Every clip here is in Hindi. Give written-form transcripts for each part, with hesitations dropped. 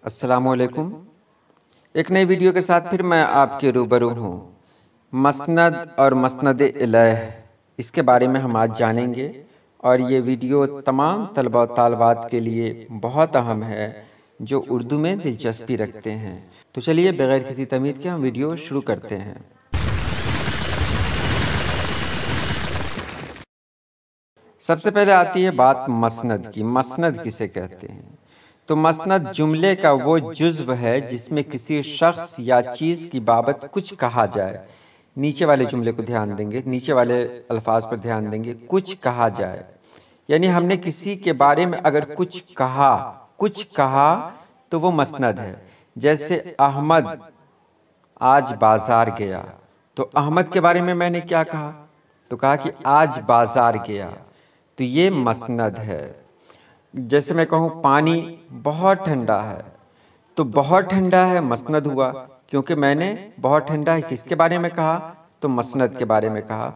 अस्सलामुअलैकुम। एक नई वीडियो के साथ फिर मैं आपके रूबरू हूँ। मसनद और मसनद इलैह, इसके बारे में हम आज जानेंगे और ये वीडियो तमाम तलबा व तालबात के लिए बहुत अहम है जो उर्दू में दिलचस्पी रखते हैं। तो चलिए बगैर किसी तमीद के हम वीडियो शुरू करते हैं। सबसे पहले आती है बात मसनद की। मसनद किसे कहते हैं? तो मसनद जुमले का वो जुज़्व है जिसमें किसी शख्स या चीज़ की बाबत कुछ कहा जाए। नीचे वाले जुमले को ध्यान देंगे, नीचे वाले अल्फाज पर ध्यान देंगे। कुछ कहा जाए यानी हमने किसी के बारे में अगर कुछ कहा तो वो मसनद है। जैसे अहमद आज बाजार गया, तो अहमद के बारे में मैंने क्या कहा? तो कहा कि आज बाजार गया, तो ये मसनद है। जैसे मैं कहूँ पानी बहुत ठंडा है, तो बहुत ठंडा है मसनद हुआ, क्योंकि मैंने बहुत ठंडा है किसके बारे में कहा? तो मसनद के बारे में कहा।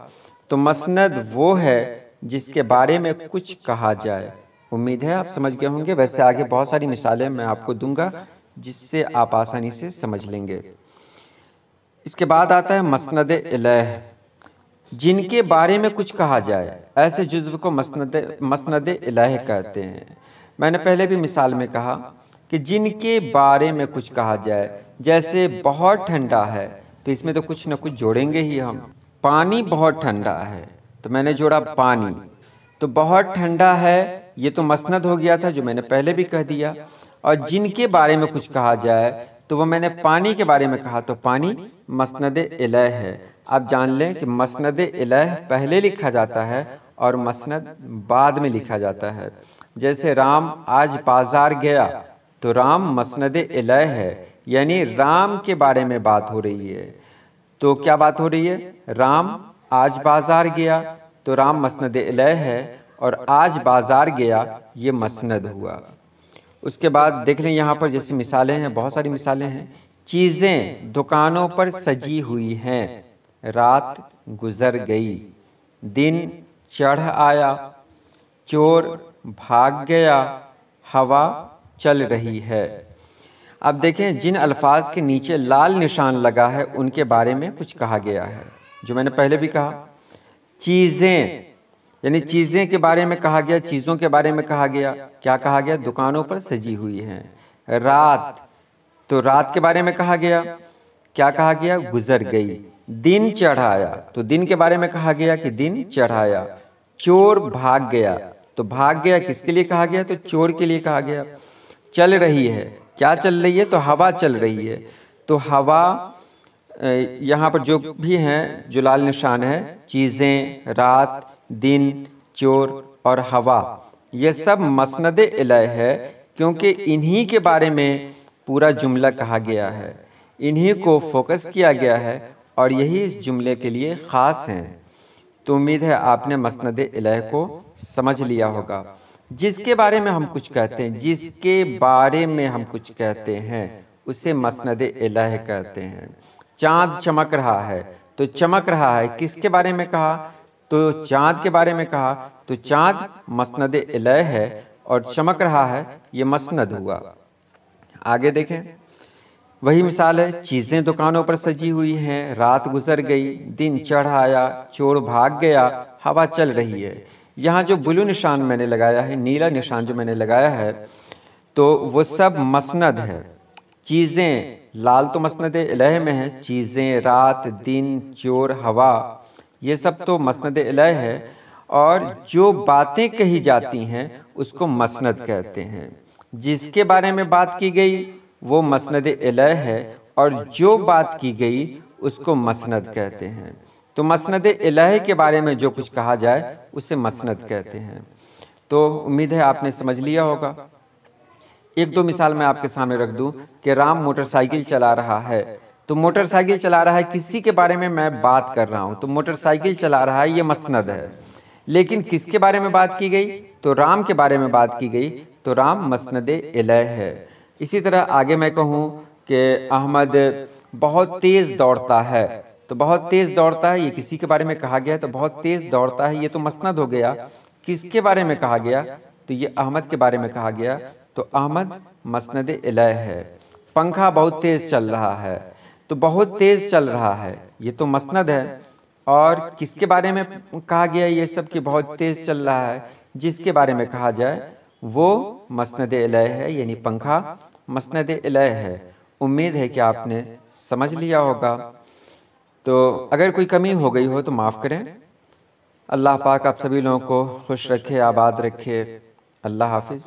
तो मसनद वो है जिसके बारे में कुछ कहा जाए। उम्मीद है आप समझ गए होंगे। वैसे आगे बहुत सारी मिसालें मैं आपको दूंगा जिससे आप आसानी से समझ लेंगे। इसके बाद आता है मसनद इलैह, जिनके बारे में कुछ कहा जाए। ऐसे जुज़्व को मसनद इलैह कहते हैं। मैंने पहले भी मिसाल में कहा कि जिनके बारे में कुछ कहा जाए। जैसे बहुत ठंडा है, तो इसमें तो कुछ न कुछ जोड़ेंगे ही हम। पानी बहुत ठंडा है, तो मैंने जोड़ा पानी। तो बहुत ठंडा है ये तो मसनद हो गया था, जो मैंने पहले भी कह दिया। और जिनके बारे में कुछ कहा जाए, तो वो मैंने पानी के बारे में कहा, तो पानी मसनद इलैह है। आप जान लें कि मसनद इलैह पहले लिखा जाता है और मसनद बाद में लिखा जाता है। जैसे राम आज बाजार गया, तो राम मसनद इलैह है, यानी राम के बारे में बात हो रही है। तो क्या बात हो रही है? राम आज बाजार गया, तो राम मसनद इलैह है और आज बाजार गया ये मसनद हुआ। उसके बाद देख लें यहाँ पर जैसी मिसालें हैं, बहुत सारी मिसालें हैं। चीज़ें दुकानों पर सजी हुई हैं, रात गुजर गई, दिन चढ़ आया, चोर भाग गया, हवा चल रही है। अब देखें जिन अल्फाज के नीचे लाल निशान लगा है उनके बारे में कुछ कहा गया है, जो मैंने पहले भी कहा। चीज़ें यानी चीज़ें के बारे में कहा गया, चीज़ों के बारे में कहा गया। क्या कहा गया? दुकानों पर सजी हुई हैं। रात, तो रात के बारे में कहा गया। क्या कहा गया? गुजर गई। दिन चढ़ाया, तो दिन के बारे में कहा गया कि दिन चढ़ाया। चोर भाग गया, तो भाग गया किसके लिए कहा गया? तो चोर के लिए कहा गया। चल रही है, क्या चल रही है? तो हवा चल रही है। तो हवा यहाँ पर जो भी हैं, जो लाल निशान है, चीज़ें, रात, दिन, चोर और हवा, ये सब मसनद इलैह है, क्योंकि इन्हीं के बारे में पूरा जुमला कहा गया है, इन्हीं को फोकस किया गया है और यही इस जुमले के लिए ख़ास हैं। तो उम्मीद है आपने मसनद इलैह को समझ लिया होगा। जिसके बारे में हम कुछ कहते हैं, जिसके बारे में हम कुछ कहते हैं उसे मसनद इलैह कहते हैं। चाँद चमक रहा है, तो चमक रहा है किसके बारे में कहा? तो चाँद के बारे में कहा, तो चाँद मसनद इलैह है और चमक रहा है ये मसनद हुआ। आगे देखें, वही मिसाल है। चीज़ें दुकानों पर सजी हुई हैं, रात गुजर गई, दिन चढ़ आया, चोर भाग गया, हवा चल रही है। यहाँ जो ब्लू निशान मैंने लगाया है, नीला निशान जो मैंने लगाया है, तो वो सब मसनद है। चीज़ें, लाल तो मसनद इलैह में है। चीज़ें, रात, दिन, चोर, हवा, ये सब तो मसनद इलैह है। और जो बातें कही जाती हैं उसको मसनद कहते हैं। जिसके बारे में बात की गई वो मसनद इलैह है और जो बात की गई उसको मसनद कहते हैं। तो मसनद इलैह के बारे में जो कुछ कहा जाए उसे मसनद कहते हैं। तो उम्मीद है आपने समझ लिया होगा। एक दो मिसाल मैं आपके सामने रख दूं कि राम मोटरसाइकिल चला रहा है, तो मोटरसाइकिल चला रहा है किसी के बारे में मैं बात कर रहा हूं, तो मोटरसाइकिल चला रहा है ये मसनद है। लेकिन किसके बारे में बात की गई? तो राम के बारे में बात की गई, तो राम मसनद इलैह है। इसी तरह आगे मैं कहूँ कि अहमद बहुत तेज़ दौड़ता है, तो बहुत तेज़ दौड़ता है ये किसी के बारे में कहा गया है, तो बहुत तेज़ दौड़ता है ये तो मसनद हो गया। किसके बारे में कहा गया? तो ये अहमद के बारे में कहा गया, तो अहमद मसनद इलैह है। पंखा बहुत तेज़ चल रहा है, तो बहुत तेज़ चल रहा है, ये तो मसनद है। और किसके बारे में कहा गया ये सब कि बहुत तेज़ चल रहा है, जिसके बारे में कहा जाए वो मसनद इलैह है, यानी पंखा मसनद इलैह है। उम्मीद है कि आपने समझ लिया होगा। तो अगर कोई कमी हो गई हो तो माफ़ करें। अल्लाह पाक आप सभी लोगों को खुश रखे, आबाद रखे। अल्लाह हाफिज़।